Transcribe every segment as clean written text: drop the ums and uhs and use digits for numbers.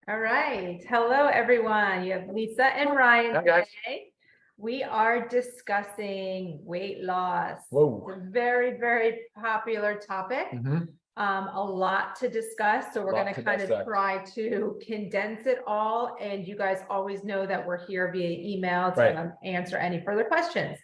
All right. Hello, everyone. You have Lisa and Ryan Hi, guys. today. We are discussing weight loss. Whoa. It's a very, very popular topic. A lot to discuss. So we're going to kind of try to condense it all. And you guys always know that we're here via email to answer any further questions.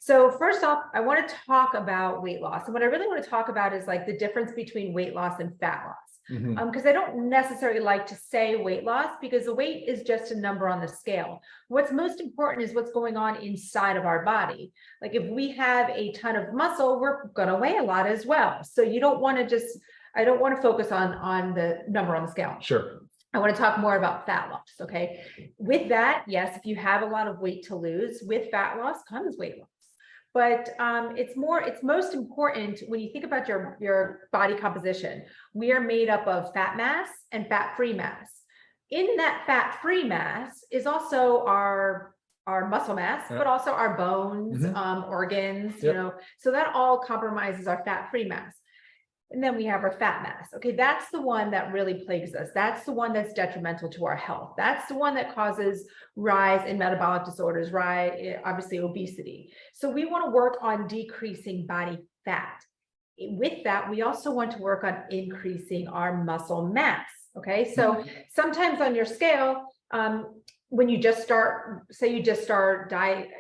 So first off, I want to talk about weight loss. And what I really want to talk about is like the difference between weight loss and fat loss. Because I don't necessarily like to say weight loss because the weight is just a number on the scale. What's most important is what's going on inside of our body. Like if we have a ton of muscle, we're going to weigh a lot as well. So you don't want to I don't want to focus on the number on the scale. Sure. I want to talk more about fat loss. Okay. With that, yes, if you have a lot of weight to lose, with fat loss comes weight loss. But it's most important when you think about your body composition. We are made up of fat mass and fat-free mass. In that fat-free mass is also our muscle mass, but also our bones, organs, so that all compromises our fat-free mass. And then we have our fat mass. Okay, that's the one that really plagues us. That's the one that's detrimental to our health. That's the one that causes rise in metabolic disorders, right? Obviously, obesity. So we want to work on decreasing body fat. With that, we also want to work on increasing our muscle mass. Okay, so sometimes on your scale, when you just start, say you just start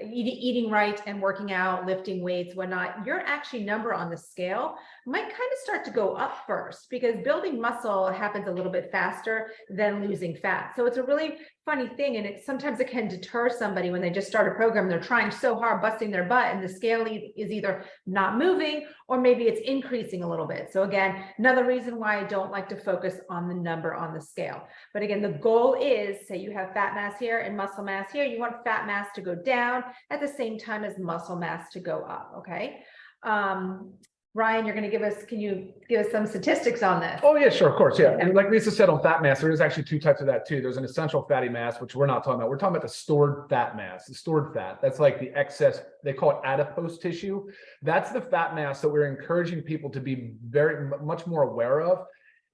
eating right and working out, lifting weights, whatnot, your actually number on the scale might kind of start to go up first because building muscle happens a little bit faster than losing fat. So it's a really funny thing. And sometimes it can deter somebody when they just start a program, they're trying so hard, busting their butt, and the scale is either not moving or maybe it's increasing a little bit. So again, another reason why I don't like to focus on the number on the scale. But again, the goal is, say you have fat mass here and muscle mass here, you want fat mass to go down at the same time as muscle mass to go up. Okay. Ryan, can you give us some statistics on this? Oh yeah, sure, of course, yeah. And like Lisa said on fat mass, there is actually two types of that too. There's an essential fatty mass, which we're not talking about. We're talking about the stored fat mass, the stored fat. That's like the excess, they call it adipose tissue. That's the fat mass that we're encouraging people to be very much more aware of.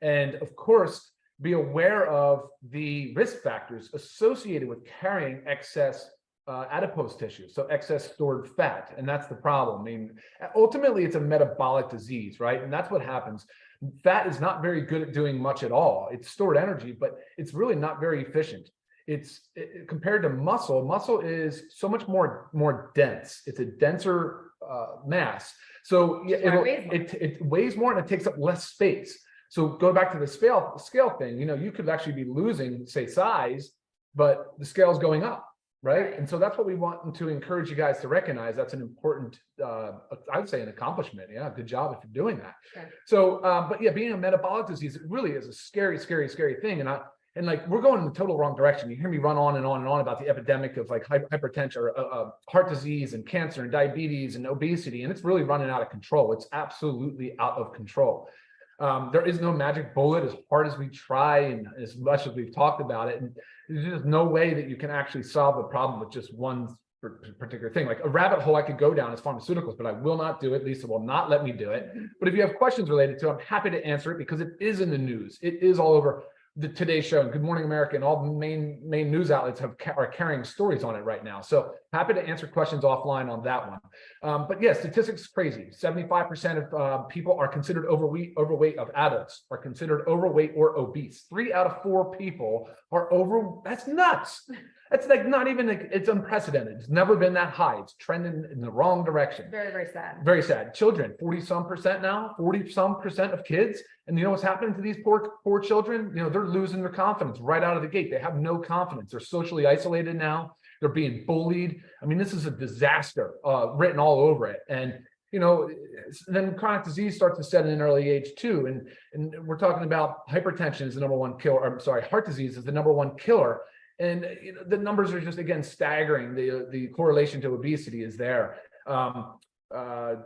And of course, be aware of the risk factors associated with carrying excess adipose tissue, so excess stored fat. And that's the problem. I mean, ultimately it's a metabolic disease, right? And that's what happens. Fat is not very good at doing much at all. It's stored energy, but it's really not very efficient. Compared to muscle is so much more dense. It's a denser mass. So yeah, it weighs more and it takes up less space. So go back to the scale thing, you could actually be losing, say, size, but the scale's going up. Right. And so that's what we want to encourage you guys to recognize. That's an important, I would say, an accomplishment. Yeah. Good job if you're doing that. Sure. So, but yeah, being a metabolic disease, it really is a scary, scary, scary thing. And like, we're going in the total wrong direction. You hear me run on and on and on about the epidemic of like hypertension or heart disease and cancer and diabetes and obesity. And it's really running out of control. It's absolutely out of control. There is no magic bullet, as hard as we try and as much as we've talked about it. And there's just no way that you can actually solve the problem with just one particular thing. Like a rabbit hole I could go down is pharmaceuticals, but I will not do it. Lisa will not let me do it. But if you have questions related to it, I'm happy to answer it because it is in the news. It is all over the Today Show and Good Morning America and all the main news outlets are carrying stories on it right now. So happy to answer questions offline on that one. But yeah, statistics crazy. 75% of people are considered overweight of adults are considered overweight or obese. 3 out of 4 people are that's nuts. That's like not even, it's unprecedented. It's never been that high. It's trending in the wrong direction. Very, very sad. Very sad. Children, 40-some% now, 40-some% of kids. And you know what's happening to these poor children? They're losing their confidence right out of the gate. They have no confidence. They're socially isolated now. They're being bullied. I mean, this is a disaster written all over it. And then chronic disease starts to set in early age too. And we're talking about hypertension is the number one killer. I'm sorry, heart disease is the number one killer. And the numbers are just, again, staggering. The correlation to obesity is there.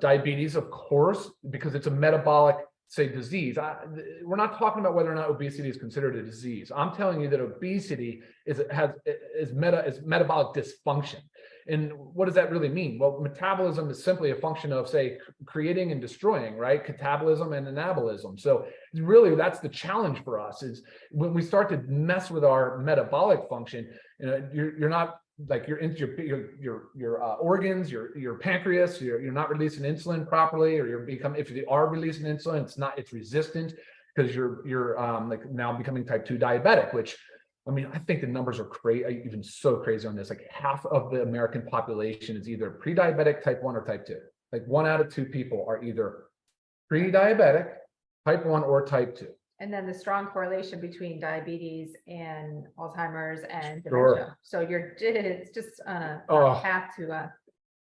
Diabetes, of course, because it's a metabolic, say, disease. We're not talking about whether or not obesity is considered a disease. I'm telling you that obesity is metabolic dysfunction. And what does that really mean? Well, metabolism is simply a function of, say, creating and destroying, right? Catabolism and anabolism. So really, that's the challenge for us, is when we start to mess with our metabolic function, you know, you're not like your organs, your pancreas, you're not releasing insulin properly, or if you are releasing insulin, it's resistant, because you're like now becoming type 2 diabetic, which, I mean, I think the numbers are crazy, even so crazy on this. Like half of the American population is either pre-diabetic type 1 or type 2. Like 1 out of 2 people are either pre-diabetic, type 1, or type 2. And then the strong correlation between diabetes and Alzheimer's and Sure. dementia. So it's just a path to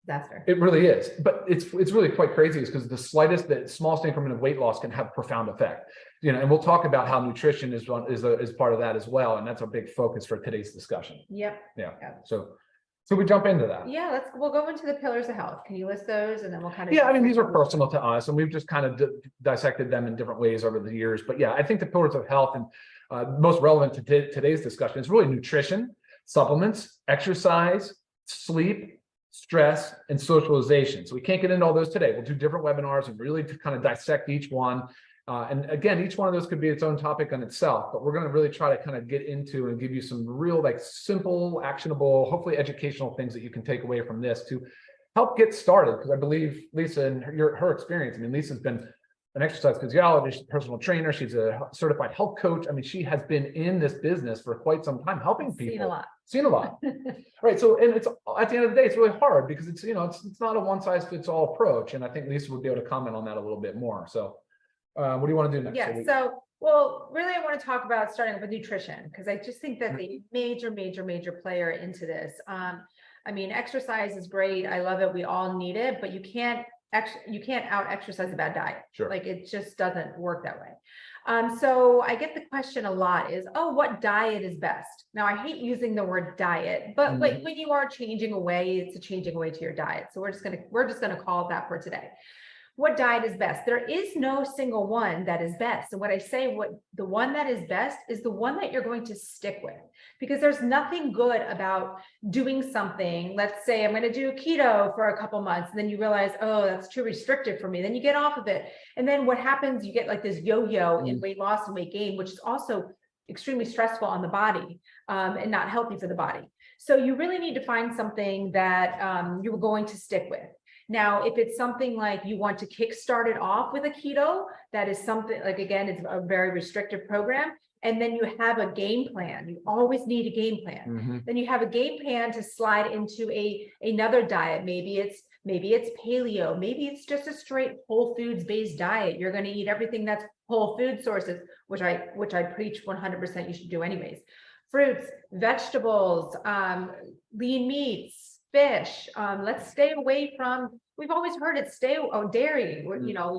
disaster. It really is, but it's really quite crazy, is because the smallest increment of weight loss can have profound effect. You know, and we'll talk about how nutrition is part of that as well, and that's a big focus for today's discussion. Yep. Yeah. So we jump into that. Yeah, we'll go into the pillars of health. Can you list those, and then we'll kind of. Yeah, I mean, these are personal to us, and we've just kind of dissected them in different ways over the years. But yeah, I think the pillars of health, and most relevant to today's discussion, is really nutrition, supplements, exercise, sleep, stress, and socialization. So we can't get into all those today. We'll do different webinars and really to kind of dissect each one. And again, each one of those could be its own topic on itself, but we're going to really try to kind of get into and give you some real, like, simple, actionable, hopefully educational things that you can take away from this to help get started. Because I believe Lisa and her experience, I mean, Lisa's been an exercise physiologist, personal trainer. She's a certified health coach. I mean, she has been in this business for quite some time, helping people. Seen a lot. Right. So, and it's at the end of the day, it's really hard because it's not a one size fits all approach. And I think Lisa would be able to comment on that a little bit more. So what do you want to do next? Yeah. Well, really, I want to talk about starting with nutrition, because I just think that the major player into this. I mean, exercise is great. I love it. We all need it, but you can't out exercise a bad diet. Sure. Like, it just doesn't work that way. So I get the question a lot is, oh, what diet is best? Now, I hate using the word diet, but when you are changing away, it's a changing away to your diet. So we're just gonna call it that for today. What diet is best? There is no single one that is best. And what I say, the one that is best is the one that you're going to stick with, because there's nothing good about doing something. Let's say I'm going to do keto for a couple months, and then you realize, oh, that's too restrictive for me. Then you get off of it. And then what happens? You get like this yo-yo in weight loss and weight gain, which is also extremely stressful on the body and not healthy for the body. So you really need to find something that you're going to stick with. Now, if it's something like you want to kickstart it off with a keto, that is something like, again, it's a very restrictive program. And then you have a game plan. You always need a game plan. Then you have a game plan to slide into another diet. Maybe it's paleo. Maybe it's just a straight whole foods based diet. You're going to eat everything that's whole food sources, which I preach 100% you should do anyways. Fruits, vegetables, lean meats, fish. Let's stay away from, we've always heard it, dairy,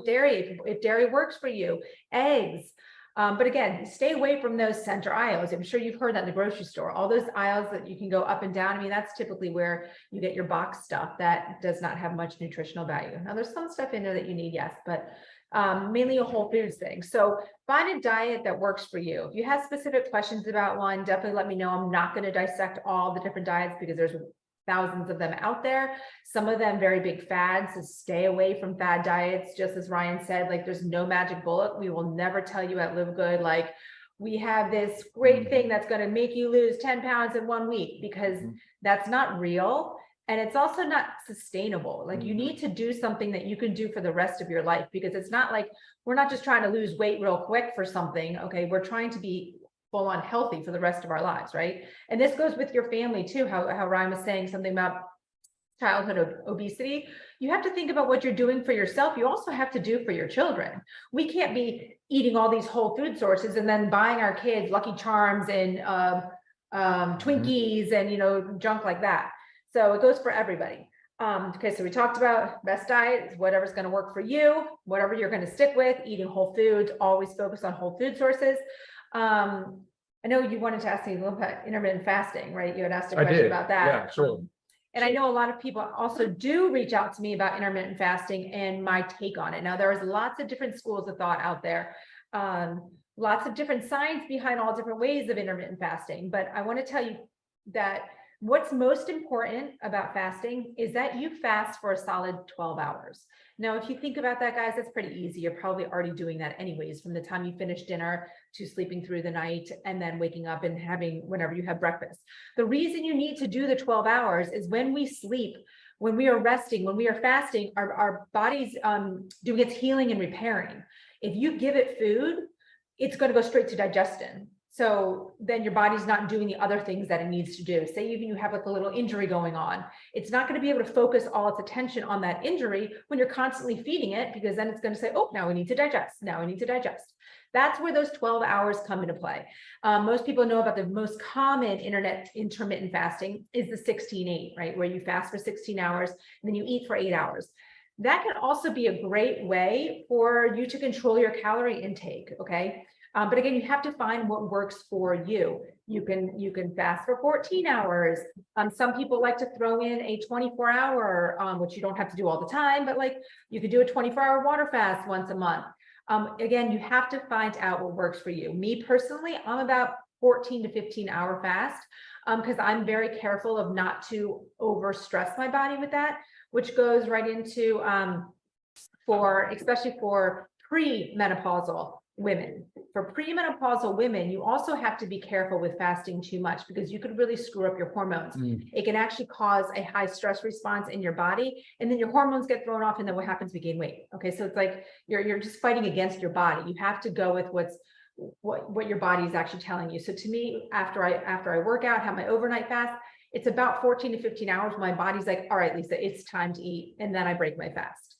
dairy, if dairy works for you, eggs. But again, stay away from those center aisles. I'm sure you've heard that in the grocery store, all those aisles that you can go up and down. I mean, that's typically where you get your box stuff that does not have much nutritional value. Now, there's some stuff in there that you need, yes, but mainly a whole foods thing. So find a diet that works for you. If you have specific questions about one, definitely let me know. I'm not going to dissect all the different diets because there's thousands of them out there. Some of them very big fads, so stay away from fad diets. Just as Ryan said, like, there's no magic bullet. We will never tell you at LiveGood, like, we have this great thing that's going to make you lose 10 pounds in 1 week, because that's not real. And it's also not sustainable. Like, you need to do something that you can do for the rest of your life, because it's not like, we're not just trying to lose weight real quick for something. Okay. We're trying to be full on healthy for the rest of our lives. Right. And this goes with your family too. How Ryan was saying something about childhood obesity. You have to think about what you're doing for yourself. You also have to do for your children. We can't be eating all these whole food sources and then buying our kids Lucky Charms and Twinkies and, junk like that. So it goes for everybody. Okay, so we talked about best diet is whatever's going to work for you, whatever you're going to stick with, eating whole foods, always focus on whole food sources. I know you wanted to ask me a little bit intermittent fasting, right? You had asked a question about that. Yeah, sure. And I know a lot of people also do reach out to me about intermittent fasting and my take on it. Now, there's lots of different schools of thought out there, lots of different science behind all different ways of intermittent fasting. But I want to tell you that What's most important about fasting is that you fast for a solid 12 hours. Now, if you think about that, guys, that's pretty easy. You're probably already doing that anyways, from the time you finish dinner to sleeping through the night and then waking up and having whenever you have breakfast. The reason you need to do the 12 hours is when we sleep, when we are resting, when we are fasting, our body's doing its healing and repairing. If you give it food, it's going to go straight to digestion. So then your body's not doing the other things that it needs to do. Say even you have like a little injury going on, it's not going to be able to focus all its attention on that injury when you're constantly feeding it, because then it's going to say, oh, now we need to digest. Now we need to digest. That's where those 12 hours come into play. Most people know about the most common intermittent fasting is the 16-8, right? Where you fast for 16 hours and then you eat for 8 hours. That can also be a great way for you to control your calorie intake, okay? But again, you have to find what works for you. You can fast for 14 hours. Some people like to throw in a 24-hour, which you don't have to do all the time, but like you could do a 24-hour water fast once a month. Again, you have to find out what works for you. Me personally, I'm about 14 to 15-hour fast because I'm very careful of not to overstress my body with that, which goes right into especially for premenopausal women. For premenopausal women, you also have to be careful with fasting too much because you could really screw up your hormones. It can actually cause a high stress response in your body, and then your hormones get thrown off, and then what happens? We gain weight. Okay, so it's like you're just fighting against your body. You have to go with what your body is actually telling you. So to me, after I work out, have my overnight fast, it's about 14 to 15 hours. My body's like, all right, Lisa, it's time to eat, and then I break my fast.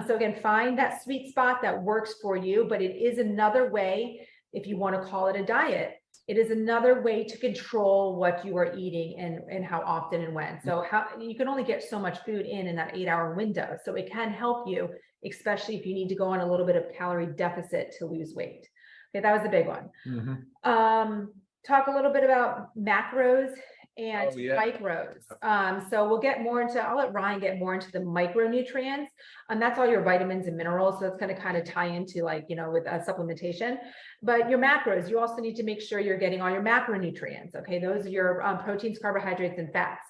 So again, find that sweet spot that works for you, but it is another way, if you want to call it a diet, it is another way to control what you are eating and how often and when. So you can only get so much food in that 8-hour window. So it can help you, especially if you need to go on a little bit of calorie deficit to lose weight. Okay, that was the big one. Talk a little bit about macros and micros. So we'll get more into, I'll let Ryan get more into the micronutrients, and that's all your vitamins and minerals. So that's going to kind of tie into like, with supplementation, but your macros, you also need to make sure you're getting all your macronutrients. Okay. Those are your proteins, carbohydrates, and fats.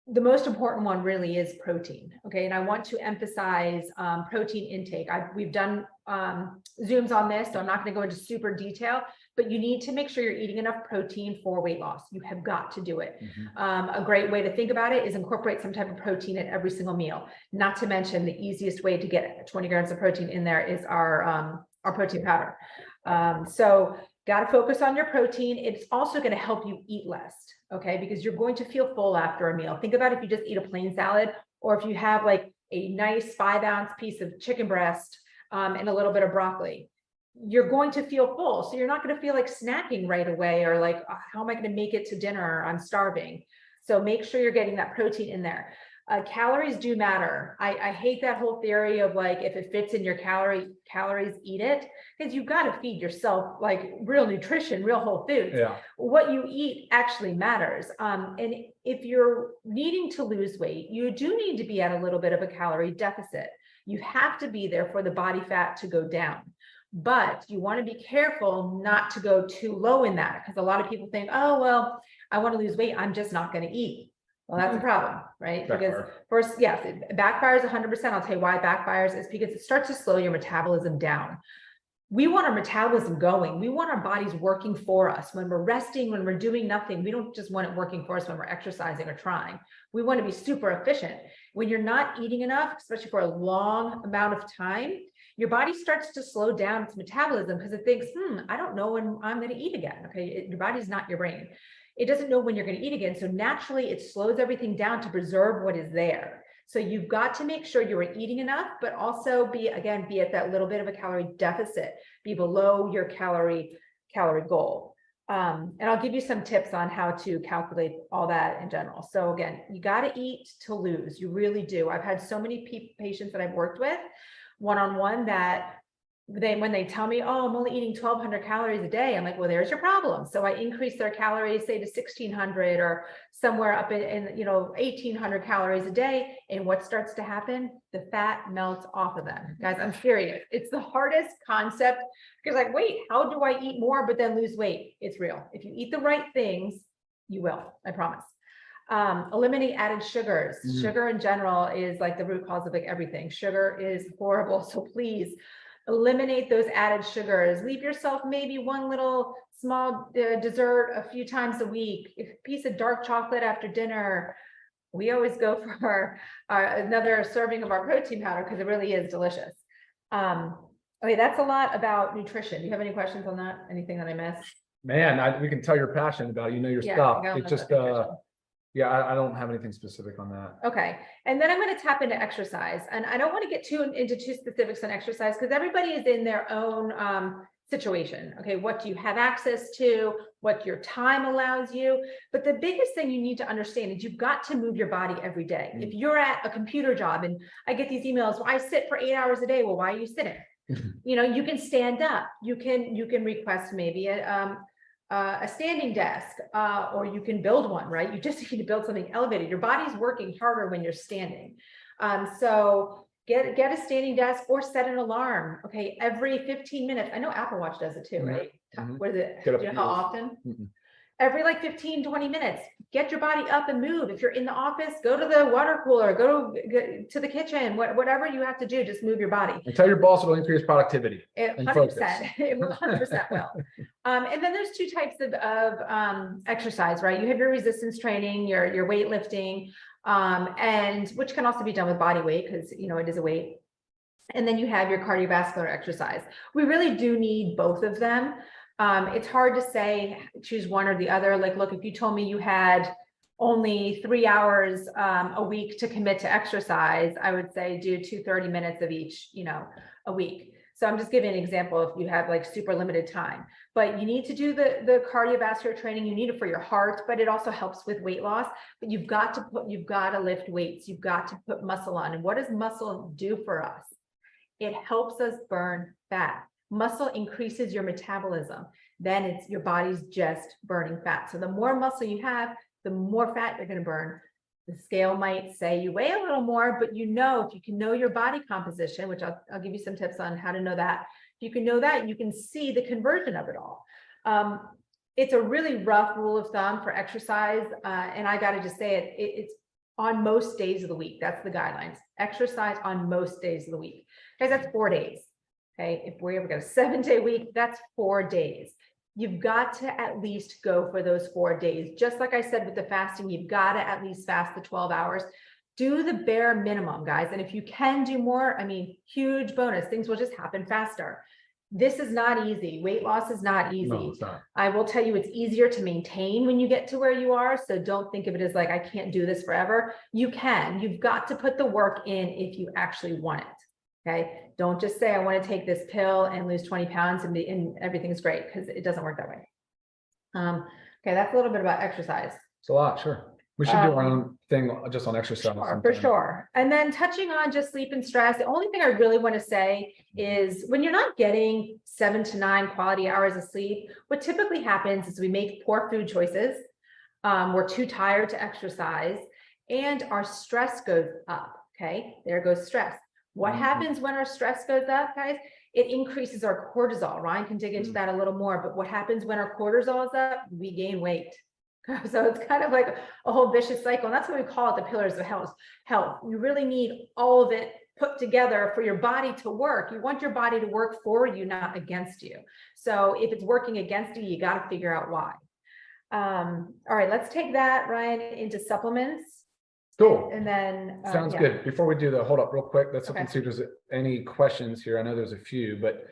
The most important one really is protein. Okay. And I want to emphasize protein intake. We've done Zooms on this, so I'm not going to go into super detail, but you need to make sure you're eating enough protein for weight loss. You have got to do it. A great way to think about it is incorporate some type of protein at every single meal. Not to mention the easiest way to get 20 grams of protein in there is our protein powder. So got to focus on your protein. It's also going to help you eat less, okay? Because you're going to feel full after a meal. Think about if you just eat a plain salad, or if you have like a nice 5-ounce piece of chicken breast and a little bit of broccoli, you're going to feel full. So you're not going to feel like snacking right away, or like, oh, how am I going to make it to dinner? I'm starving. So make sure you're getting that protein in there. Calories do matter. I hate that whole theory of like, if it fits in your calories, eat it, because you've got to feed yourself like real nutrition, real whole foods. Yeah. What you eat actually matters. And if you're needing to lose weight, you do need to be at a little bit of a calorie deficit. You have to be there for the body fat to go down. But you want to be careful not to go too low in that, because a lot of people think, oh, well, I want to lose weight, I'm just not going to eat. Well, that's a problem, right? Because first, yes, it backfires 100%. I'll tell you why it backfires is because it starts to slow your metabolism down. We want our metabolism going. We want our bodies working for us. When we're resting, when we're doing nothing, we don't just want it working for us when we're exercising or trying. We want to be super efficient. When you're not eating enough, especially for a long amount of time, your body starts to slow down its metabolism because it thinks, I don't know when I'm going to eat again. Okay, your body's not your brain. It doesn't know when you're going to eat again. So naturally, it slows everything down to preserve what is there. So you've got to make sure you're eating enough, but also be at that little bit of a calorie deficit, be below your calorie goal. And I'll give you some tips on how to calculate all that in general. So again, you got to eat to lose. You really do. I've had so many patients that I've worked with one-on-one that when they tell me, oh, I'm only eating 1,200 calories a day, I'm like, well, there's your problem. So I increase their calories, say to 1,600 or somewhere up in 1,800 calories a day. And what starts to happen? The fat melts off of them. Guys, I'm serious. It's the hardest concept because like, wait, how do I eat more but then lose weight? It's real. If you eat the right things, You will, I promise. Eliminate added sugars. Sugar in general is like the root cause of like everything. Sugar is horrible. So please eliminate those added sugars. Leave yourself maybe one little small dessert a few times a week, a piece of dark chocolate after dinner. We always go for another serving of our protein powder because it really is delicious. Okay, that's a lot about nutrition. Do you have any questions on that? Anything that I missed? Man, we can tell you're passionate about it. You know your stuff. It just, yeah, I don't have anything specific on that. Okay. And then I'm going to tap into exercise. And I don't want to get into too specifics on exercise because everybody is in their own situation. Okay. What do you have access to? What your time allows you? But the biggest thing you need to understand is you've got to move your body every day. If you're at a computer job and I get these emails, well, I sit for 8 hours a day. Well, why are you sitting? You know, you can stand up. You can request maybe a standing desk, or you can build one, right? You just need to build something elevated. Your body's working harder when you're standing. So get a standing desk or set an alarm. Okay. Every 15 minutes. I know Apple Watch does it too, right? What is it? Do you know how often? Every like 15, 20 minutes, get your body up and move. If you're in the office, go to the water cooler, go to the kitchen, whatever you have to do, just move your body. And tell your boss it'll increase productivity. 100%. It will 100% will. And then there's two types of exercise, right? You have your resistance training, your weightlifting, and which can also be done with body weight because, you know, it is a weight. And then you have your cardiovascular exercise. We really do need both of them. It's hard to say, choose one or the other. Like, look, if you told me you had only 3 hours a week to commit to exercise, I would say do 30 minutes of each, you know, a week. So I'm just giving an example if you have like super limited time, but you need to do the cardiovascular training. You need it for your heart, but it also helps with weight loss. But you've got to lift weights. You've got to put muscle on. And what does muscle do for us? It helps us burn fat. Muscle increases your metabolism. Then it's your body's just burning fat. So the more muscle you have, the more fat you're going to burn. The scale might say you weigh a little more, but you know, if you can know your body composition, which I'll give you some tips on how to know that. If you can know that, you can see the conversion of it all. It's a really rough rule of thumb for exercise. And I got to just say it's on most days of the week. That's the guidelines. Exercise on most days of the week. Guys, that's 4 days. Okay, if we ever got a 7-day week, that's 4 days. You've got to at least go for those 4 days. Just like I said with the fasting, you've got to at least fast the 12 hours. Do the bare minimum, guys. And if you can do more, I mean, huge bonus. Things will just happen faster. This is not easy. Weight loss is not easy. No, it's not. I will tell you, it's easier to maintain when you get to where you are. So don't think of it as like, I can't do this forever. You can. You've got to put the work in if you actually want it. Okay. Don't just say, I want to take this pill and lose 20 pounds and everything's great, because it doesn't work that way. Okay. That's a little bit about exercise. It's a lot. Sure. We should do our own thing just on exercise. Sure, for sure. And then touching on just sleep and stress, the only thing I really want to say is when you're not getting 7 to 9 quality hours of sleep, what typically happens is we make poor food choices. We're too tired to exercise and our stress goes up. Okay. There goes stress. What happens when our stress goes up, guys? It increases our cortisol. Ryan can dig into that a little more, but what happens when our cortisol is up? We gain weight. So it's kind of like a whole vicious cycle. And that's what we call it, the pillars of health. You really need all of it put together for your body to work. You want your body to work for you, not against you. So if it's working against you, you got to figure out why. All right, let's take that, Ryan, into supplements. Cool. And then sounds good. Before we do that, hold up real quick. Let's look and see if there's any questions here. I know there's a few, but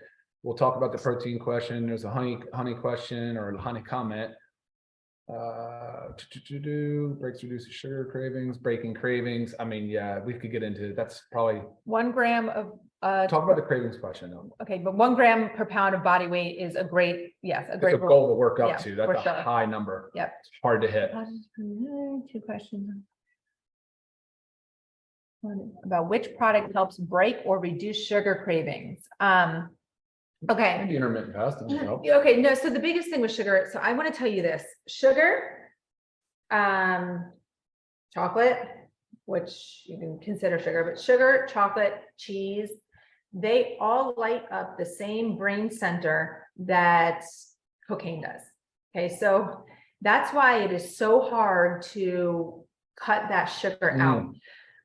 we'll talk about the protein question. There's a honey question or a honey comment. Breaks reduces sugar cravings, breaking cravings. I mean, yeah, we could get into it. That's probably 1 gram of talk about the cravings question though. Okay, but 1 gram per pound of body weight is a great, yes, a great goal to work up to. That's for a sure. high number. Yep. It's hard to hit. 2 questions about which product helps break or reduce sugar cravings. Okay. Maybe intermittent fasting helps. Okay, no, so the biggest thing with sugar, so I want to tell you this, sugar, chocolate, which you can consider sugar, but sugar, chocolate, cheese, they all light up the same brain center that cocaine does. Okay, so That's why it is so hard to cut that sugar out.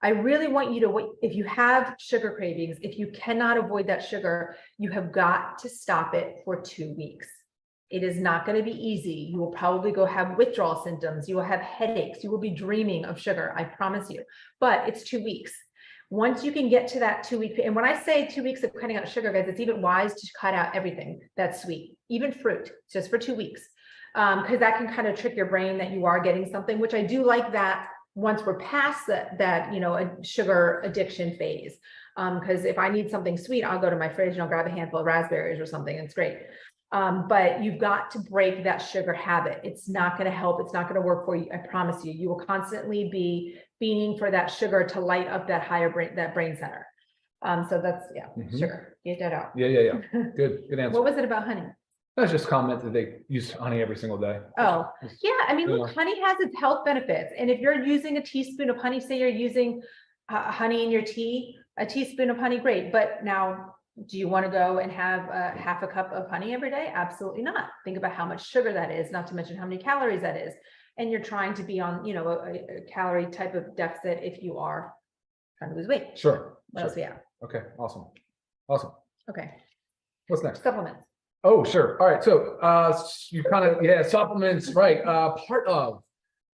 I really want you to, if you have sugar cravings, if you cannot avoid that sugar, you have got to stop it for 2 weeks. It is not going to be easy. You will probably go have withdrawal symptoms. You will have headaches. You will be dreaming of sugar. I promise you, but it's 2 weeks. Once you can get to that 2 week, and when I say 2 weeks of cutting out sugar, guys, it's even wise to cut out everything that's sweet, even fruit, just for 2 weeks. Because that can kind of trick your brain that you are getting something, which I do like that once we're past that you know, a sugar addiction phase. Because if I need something sweet, I'll go to my fridge and I'll grab a handful of raspberries or something. It's great. But you've got to break that sugar habit. It's not going to help. It's not going to work for you. I promise you. You will constantly be fiending for that sugar to light up that brain center. So that's, sugar. Get that out. Yeah. Good answer. What was it about honey? That's just comment that they use honey every single day. Oh, yeah. I mean, look, honey has its health benefits. And if you're using a teaspoon of honey, say you're using honey in your tea, a teaspoon of honey, great. But now, do you want to go and have half a cup of honey every day? Absolutely not. Think about how much sugar that is, not to mention how many calories that is. And you're trying to be on, you know, a calorie type of deficit if you are trying to lose weight. Sure. What else we have? Okay. Awesome. Okay. What's next? Supplements. Oh, sure. All right. So you kind of, supplements, right? Part of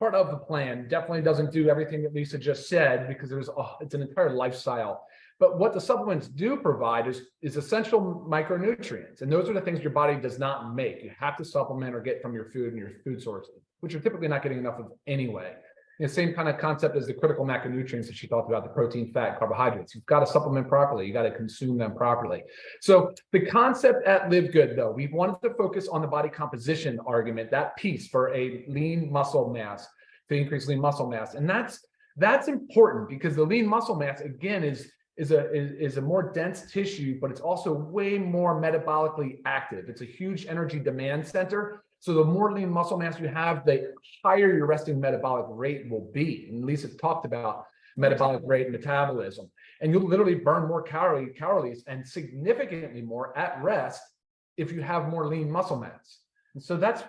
the plan definitely doesn't do everything that Lisa just said, because it's an entire lifestyle. But what the supplements do provide is essential micronutrients. And those are the things your body does not make. You have to supplement or get from your food and your food sources, which you're typically not getting enough of anyway. The same kind of concept as the critical macronutrients that she talked about, the protein, fat, carbohydrates. You've got to supplement properly. You got to consume them properly. So the concept at LiveGood, though, we wanted to focus on the body composition argument, that piece for a lean muscle mass, to increase lean muscle mass. And that's important, because the lean muscle mass, again, is a more dense tissue, but it's also way more metabolically active. It's a huge energy demand center. So the more lean muscle mass you have, the higher your resting metabolic rate will be. And Lisa talked about metabolic rate and metabolism. And you'll literally burn more calories and significantly more at rest if you have more lean muscle mass. And so that's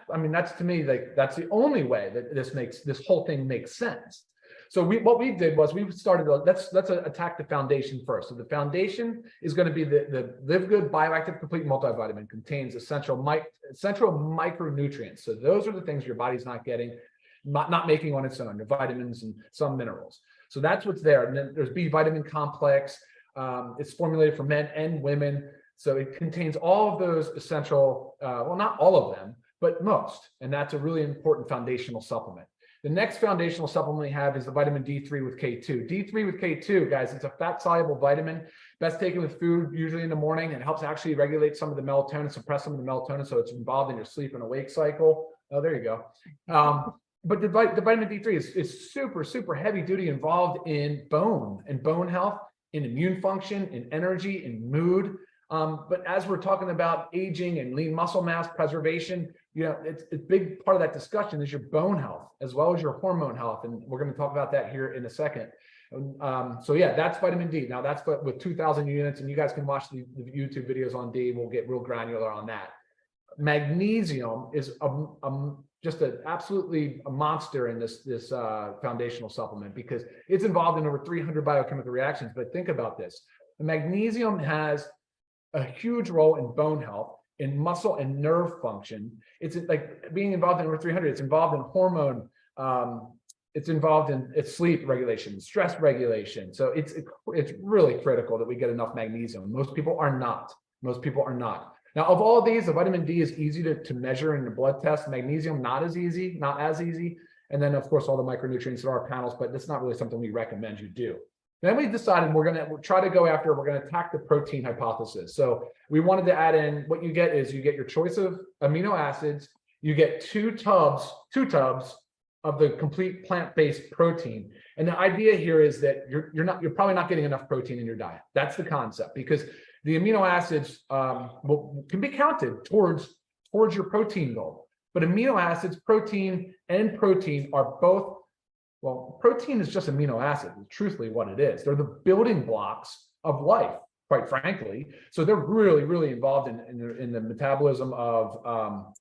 to me, like, that's the only way that this whole thing makes sense. So what we did was we started, let's attack the foundation first. So the foundation is going to be the LiveGood Bioactive Complete Multivitamin. Contains essential micronutrients. So those are the things your body's not getting, not making on its own, the vitamins and some minerals. So that's what's there. And then there's B vitamin complex. It's formulated for men and women. So it contains all of those essential, well, not all of them, but most. And that's a really important foundational supplement. The next foundational supplement we have is the vitamin D3 with K2. D3 with K2, guys, it's a fat-soluble vitamin, best taken with food, usually in the morning, and it helps actually regulate some of the melatonin, suppress some of the melatonin, so it's involved in your sleep and awake cycle. Oh, there you go. But the vitamin D3 is super, super heavy duty, involved in bone health, in immune function, in energy, in mood. But as we're talking about aging and lean muscle mass preservation, it's a big part of that discussion is your bone health as well as your hormone health. And we're going to talk about that here in a second. So yeah, that's vitamin D. Now that's with 2,000 units, and you guys can watch the YouTube videos on D. We'll get real granular on that. Magnesium is just absolutely a monster in this foundational supplement, because it's involved in over 300 biochemical reactions. But think about this. The magnesium has a huge role in bone health, in muscle and nerve function. It's like being involved in over 300. It's involved in hormone. It's involved in sleep regulation, stress regulation. So it's really critical that we get enough magnesium. Most people are not. Now, of all of these, the vitamin D is easy to measure in the blood test. Magnesium, not as easy. And then, of course, all the micronutrients that are panels, but that's not really something we recommend you do. Then we decided we're going to attack the protein hypothesis. So we wanted to add in, what you get is you get your choice of amino acids, you get two tubs of the complete plant-based protein. And the idea here is that you're probably not getting enough protein in your diet. That's the concept, because the amino acids can be counted towards your protein goal. But amino acids, protein are both, well, protein is just amino acid, truthfully what it is. They're the building blocks of life, quite frankly. So they're really, really involved in the metabolism of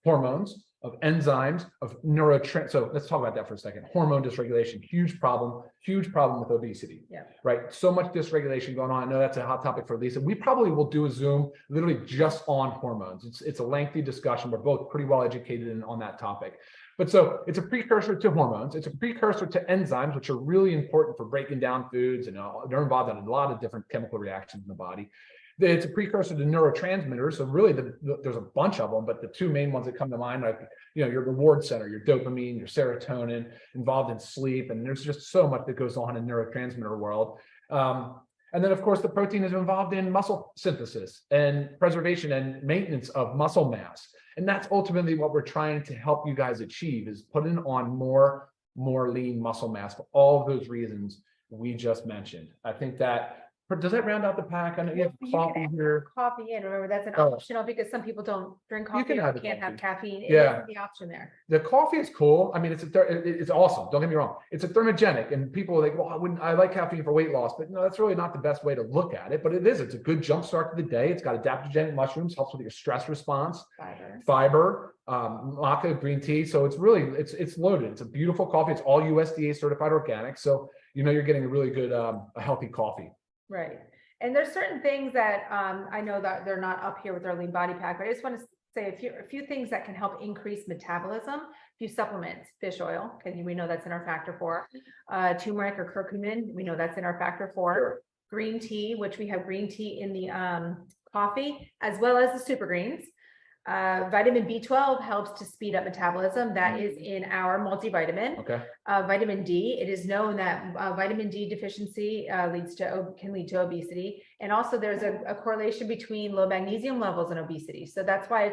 hormones, of enzymes, of neurotransmitters. So let's talk about that for a second. Hormone dysregulation, huge problem with obesity. Yeah. Right. So much dysregulation going on. I know that's a hot topic for Lisa. We probably will do a Zoom literally just on hormones. It's a lengthy discussion. We're both pretty well educated on that topic. But so it's a precursor to hormones. It's a precursor to enzymes, which are really important for breaking down foods, and they're involved in a lot of different chemical reactions in the body. It's a precursor to neurotransmitters. So really, there's a bunch of them, but the two main ones that come to mind, like your reward center, your dopamine, your serotonin, involved in sleep, and there's just so much that goes on in neurotransmitter world. And then, of course, the protein is involved in muscle synthesis and preservation and maintenance of muscle mass. And that's ultimately what we're trying to help you guys achieve, is putting on more lean muscle mass for all of those reasons we just mentioned. I think that, does that round out the pack? I know you have coffee here. Coffee in, remember, that's an optional, because some people don't drink coffee can or have can't have coffee. caffeine. Yeah. It is the option there. The coffee is cool. I mean, it's awesome. Don't get me wrong. It's a thermogenic, and people are like, well, I like caffeine for weight loss, but no, that's really not the best way to look at it. But it is. It's a good jump start to the day. It's got adaptogenic mushrooms, helps with your stress response, fiber, maca, green tea. So it's really, it's loaded. It's a beautiful coffee. It's all USDA certified organic. So you're getting a really good, a healthy coffee. Right. And there's certain things that I know that they're not up here with our lean body pack, but I just want to say a few things that can help increase metabolism. A few supplements: fish oil, because we know that's in our factor 4. Turmeric or curcumin, we know that's in our factor 4. Sure. Green tea, which we have green tea in the coffee, as well as the super greens. Vitamin B12 helps to speed up metabolism. That is in our multivitamin. Okay. Vitamin D, it is known that vitamin D deficiency can lead to obesity. And also there's a correlation between low magnesium levels and obesity. So that's why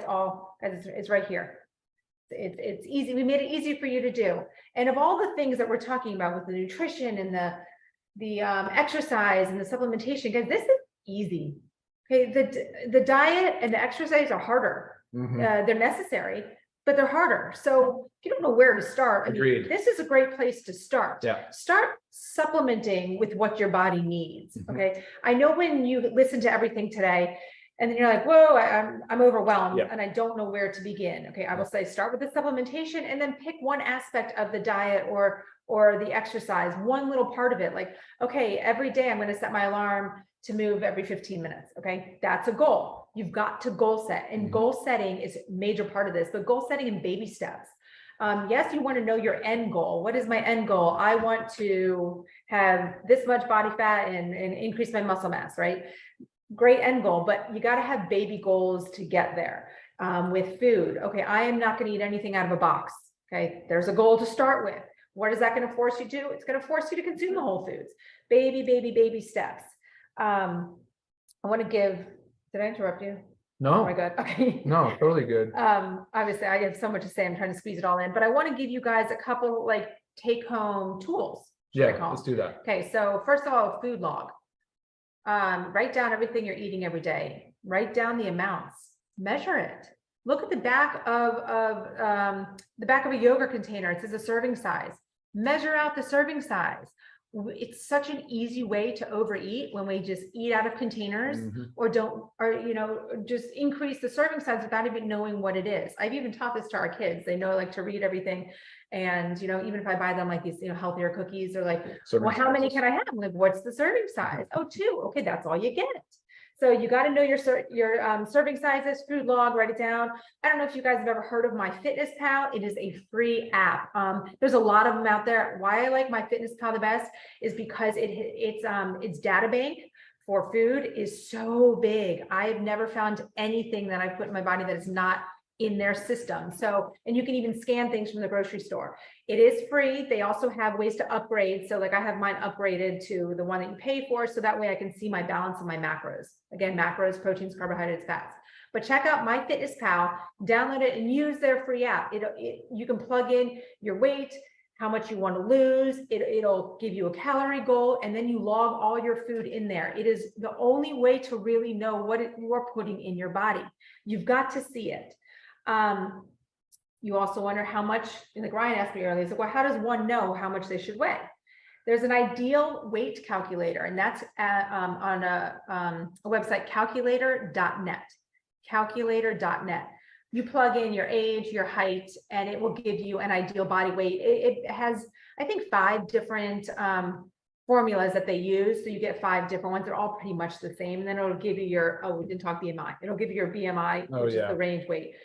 it's right here. It's easy. We made it easy for you to do. And of all the things that we're talking about with the nutrition and the exercise and the supplementation, guys, this is easy. Okay, the diet and the exercise are harder. They're necessary, but they're harder. So if you don't know where to start, Agreed. This is a great place to start. Yeah. Start supplementing with what your body needs. Okay. I know when you listen to everything today and then you're like, whoa, I'm overwhelmed and I don't know where to begin. Okay. I will say, start with the supplementation and then pick one aspect of the diet or the exercise, one little part of it. Like, okay, every day I'm going to set my alarm to move every 15 minutes. Okay. That's a goal. You've got to goal set, and goal setting is a major part of this, but goal setting in baby steps. Yes, you want to know your end goal. What is my end goal? I want to have this much body fat and increase my muscle mass, right? Great end goal, but you got to have baby goals to get there. With food. Okay. I am not going to eat anything out of a box. Okay. There's a goal to start with. What is that going to force you to do? It's going to force you to consume the whole foods. Baby steps. I want to give, did I interrupt you? No. Oh my God. Okay. No, totally good. Obviously I have so much to say. I'm trying to squeeze it all in, but I want to give you guys a couple take home tools. Yeah, let's do that. Okay. So first of all, food log. Write down everything you're eating every day. Write down the amounts. Measure it. Look at the back of a yogurt container. It says a serving size. Measure out the serving size. It's such an easy way to overeat when we just eat out of containers or just increase the serving size without even knowing what it is. I've even taught this to our kids. They know to read everything. And, even if I buy them these, healthier cookies, they're like, well, how many can I have? I'm like, what's the serving size? Oh, 2. Okay. That's all you get. So you got to know your serving sizes, food log, write it down. I don't know if you guys have ever heard of MyFitnessPal. It is a free app. There's a lot of them out there. Why I like MyFitnessPal the best is because its data bank for food is so big. I've never found anything that I've put in my body that is not in their system. So, and you can even scan things from the grocery store. It is free. They also have ways to upgrade. So I have mine upgraded to the one that you pay for. So that way I can see my balance of my macros. Again, macros, proteins, carbohydrates, fats. But check out MyFitnessPal, download it and use their free app. You can plug in your weight, how much you want to lose. It'll give you a calorie goal, and then you log all your food in there. It is the only way to really know what you are putting in your body. You've got to see it. You also wonder how much, and Ryan asked me earlier, he's like, well, how does one know how much they should weigh? There's an ideal weight calculator, and that's on a website, calculator.net. Calculator.net. You plug in your age, your height, and it will give you an ideal body weight. It has, I think, 5 different formulas that they use. So you get 5 different ones. They're all pretty much the same. And then it'll give you your, oh, we didn't talk BMI. It'll give you your BMI, which is the range weight.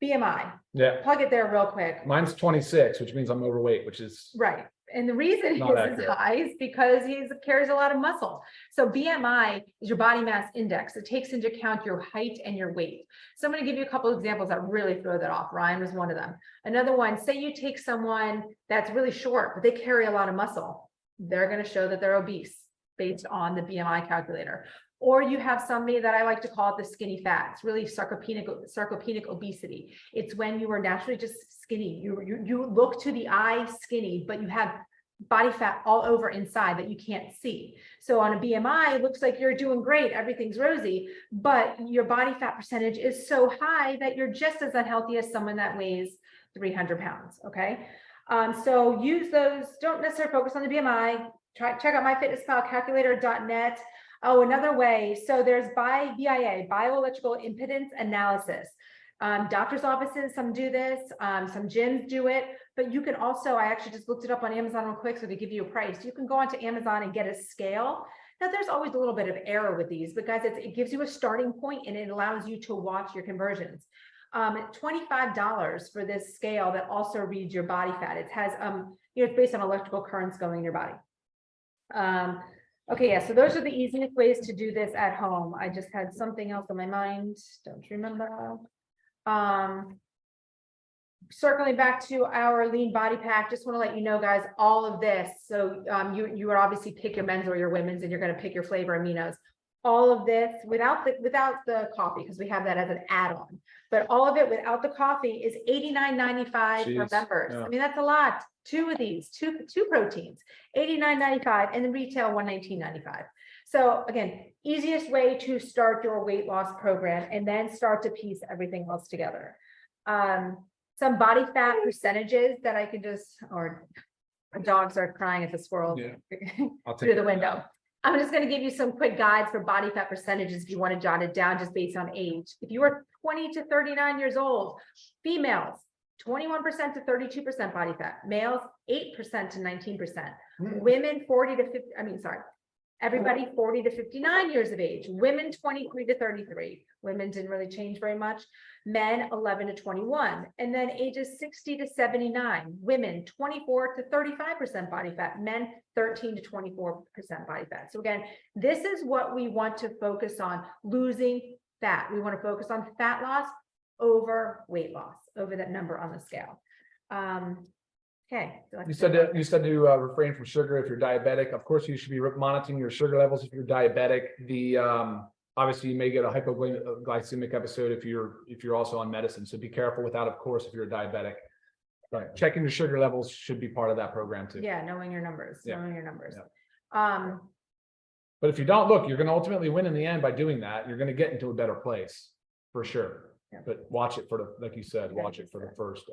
BMI. Yeah. Plug it there real quick. Mine's 26, which means I'm overweight, which is right. And the reason his is high is because he carries a lot of muscle. So BMI is your body mass index. It takes into account your height and your weight. So I'm going to give you a couple of examples that really throw that off. Ryan was one of them. Another one, say you take someone that's really short, but they carry a lot of muscle. They're going to show that they're obese based on the BMI calculator. Or you have somebody that I like to call it the skinny fat. It's really sarcopenic obesity. It's when you are naturally just skinny. You look to the eye skinny, but you have body fat all over inside that you can't see. So on a BMI, it looks like you're doing great. Everything's rosy, but your body fat percentage is so high that you're just as unhealthy as someone that weighs 300 pounds. Okay. So use those. Don't necessarily focus on the BMI. Check out myfitnesspalcalculator.net. Oh, another way. So there's BIA, bioelectrical impedance analysis. Doctor's offices, some do this, some gyms do it, but you can also, I actually just looked it up on Amazon real quick so they give you a price. You can go onto Amazon and get a scale. Now there's always a little bit of error with these, but guys, it gives you a starting point and it allows you to watch your conversions. $25 for this scale that also reads your body fat. It has, it's based on electrical currents going in your body. Okay, yeah, so those are the easiest ways to do this at home. I just had something else on my mind, don't remember. Circling back to our lean body pack, just want to let you know, guys, all of this. So you would obviously pick your men's or your women's, and you're going to pick your flavor aminos. All of this without the coffee, because we have that as an add-on. But all of it without the coffee is $89.95 for members. Yeah. I mean, that's a lot. 2 of these, two proteins, $89.95, and the retail $119.95. So again, easiest way to start your weight loss program, and then start to piece everything else together. Some body fat percentages that I could just, or dogs are crying at the squirrel through the window. I'm just going to give you some quick guides for body fat percentages if you want to jot it down just based on age. If you are 20 to 39 years old, females, 21% to 32% body fat, males, 8% to 19%, women, 40 to 50, everybody 40 to 59 years of age, women 23 to 33, women didn't really change very much, men 11 to 21, and then ages 60 to 79, women 24 to 35% body fat, men 13 to 24% body fat. So again, this is what we want to focus on, losing fat. We want to focus on fat loss over weight loss, over that number on the scale. Okay. You said to refrain from sugar if you're diabetic. Of course, you should be monitoring your sugar levels if you're diabetic. Obviously, you may get a hypoglycemic episode if you're also on medicine. So be careful with that, of course, if you're a diabetic. Right. Checking your sugar levels should be part of that program too. Yeah, knowing your numbers. Yeah. Knowing your numbers. Yeah. But if you don't look, you're going to ultimately win in the end by doing that. You're going to get into a better place for sure. Yeah. But watch it for the, like you said, watch it for the first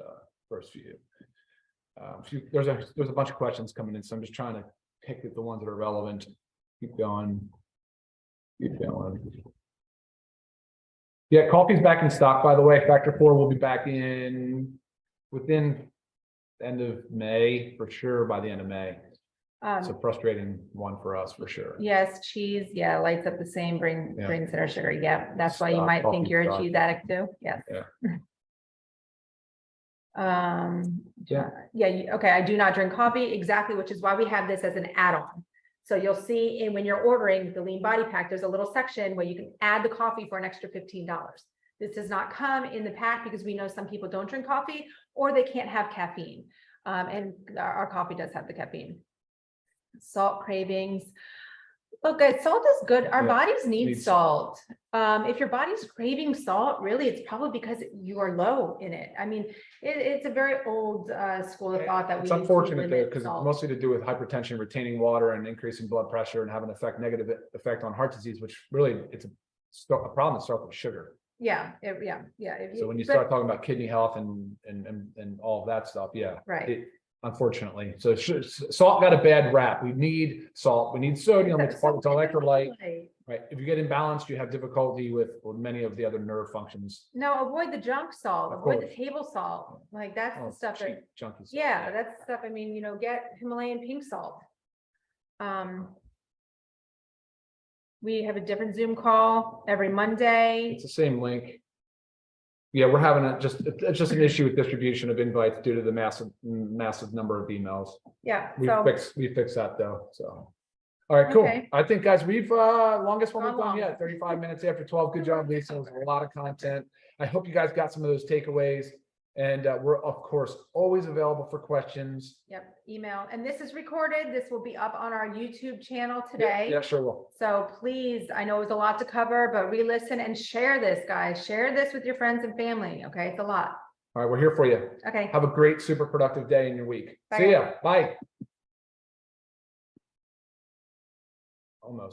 few. There's a bunch of questions coming in, so I'm just trying to pick the ones that are relevant. Keep going. Yeah, coffee's back in stock, by the way. Factor 4 will be back in within the end of May, for sure, by the end of May. It's a frustrating one for us, for sure. Yes, cheese, lights up the same, brings in our sugar. Yeah, that's why you might think you're a cheese addict too. Yes. Yeah. Okay, I do not drink coffee, exactly, which is why we have this as an add-on. So you'll see when you're ordering the Lean Body Pack, there's a little section where you can add the coffee for an extra $15. This does not come in the pack because we know some people don't drink coffee or they can't have caffeine. And our coffee does have the caffeine. Salt cravings. Look, guys, salt is good. Our bodies need salt. If your body's craving salt, really, it's probably because you are low in it. I mean, it's a very old school of thought that it's unfortunate though, because it's mostly to do with hypertension, retaining water, and increasing blood pressure, and have an negative effect on heart disease, which really it's a problem that starts with sugar. Yeah. So when you start talking about kidney health and all of that stuff, right. Unfortunately, so salt got a bad rap. We need salt. We need sodium. It's electrolyte. Right. If you get imbalanced, you have difficulty with many of the other nerve functions. No, avoid the junk salt, Of avoid the course. table salt. Like that's Oh, the stuff cheap, that, junky stuff. yeah, that's the stuff. I mean, get Himalayan pink salt. We have a different Zoom call every Monday. It's the same link. Yeah, we're having it's just an issue with distribution of invites due to the massive number of emails. Yeah, We so fixed that though. So, all right, cool. Okay. I think guys, we've longest one we've Gone done long. yet. 35 minutes after 12. Good job, Lisa. It was a lot of content. I hope you guys got some of those takeaways. And we're of course always available for questions. Yep, email. And this is recorded. This will be up on our YouTube channel today. Yeah, sure will. So please, I know it was a lot to cover, but re-listen and share this, guys. Share this with your friends and family. Okay, it's a lot. All right, we're here for you. Okay. Have a great, super productive day in your week. Bye, See ya. guys. Bye. Almost.